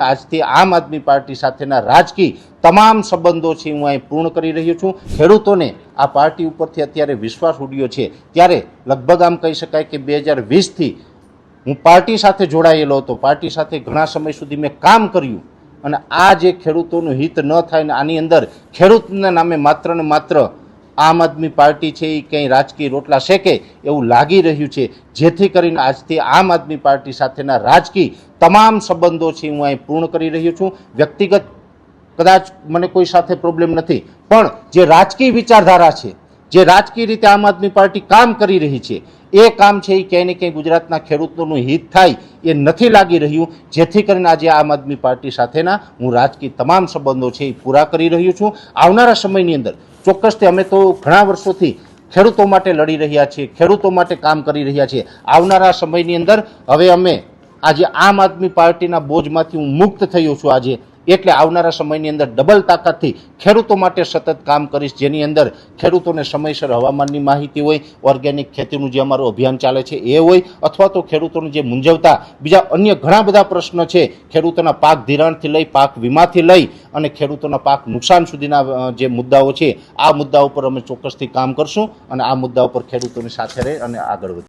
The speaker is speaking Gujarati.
આજથી આમ આદમી પાર્ટી સાથેના રાજકીય તમામ સંબંધો છે હું અહીં પૂર્ણ કરી રહ્યો છું। ખેડૂતોને આ પાર્ટી ઉપરથી અત્યારે વિશ્વાસ ઉડ્યો છે ત્યારે લગભગ આમ કહી શકાય કે 2020થી હું પાર્ટી સાથે જોડાયેલો હતો। પાર્ટી સાથે ઘણા સમય સુધી મેં કામ કર્યું અને આ જે ખેડૂતોનું હિત ન થાય ને આની અંદર ખેડૂતના નામે માત્ર ને માત્ર આમ આદમી પાર્ટી છે એ કંઈ રાજકીય રોટલા શેકે એવું લાગી રહ્યું છે, જેથી કરીને આજથી આમ આદમી પાર્ટી સાથેના રાજકીય તમામ સંબંધો છે હું અહીં પૂર્ણ કરી રહ્યો છું। વ્યક્તિગત કદાચ મને કોઈ સાથે પ્રોબ્લેમ નથી, પણ જે રાજકીય વિચારધારા છે, જે રાજકીય રીતે આમ આદમી પાર્ટી કામ કરી રહી છે એ કામ છે એ ક્યાંય ને ક્યાંય ગુજરાતના ખેડૂતોનું હિત થાય એ નથી લાગી રહ્યું, જેથી કરીને આજે આમ આદમી પાર્ટી સાથેના હું રાજકીય તમામ સંબંધો છે એ પૂરા કરી રહ્યો છું। આવનારા સમયની અંદર ચોક્કસથી અમે તો ઘણા વર્ષોથી ખેડૂતો માટે લડી રહ્યા છીએ, ખેડૂતો માટે કામ કરી રહ્યા છીએ। આવનારા સમયની અંદર હવે અમે આજે આમ આદમી પાર્ટીના બોજમાંથી હું મુક્ત થયો છું આજે, એટલે આવનારા સમયની અંદર ડબલ તાકાતથી ખેડૂતો માટે સતત કામ કરીશ, જેની અંદર ખેડૂતોને સમયસર હવામાનની માહિતી હોય, ઓર્ગેનિક ખેતીનું જે અમારું અભિયાન ચાલે છે એ હોય, અથવા તો ખેડૂતોને જે મૂંઝવતા બીજા અન્ય ઘણા બધા પ્રશ્નો છે, ખેડૂતોના પાક ધિરાણથી લઈ પાક વીમાથી લઈ અને ખેડૂતોના પાક નુકસાન સુધીના જે મુદ્દાઓ છે આ મુદ્દા ઉપર અમે ચોક્કસથી કામ કરશું અને આ મુદ્દા ઉપર ખેડૂતોની સાથે રહી અને આગળ વધીશું।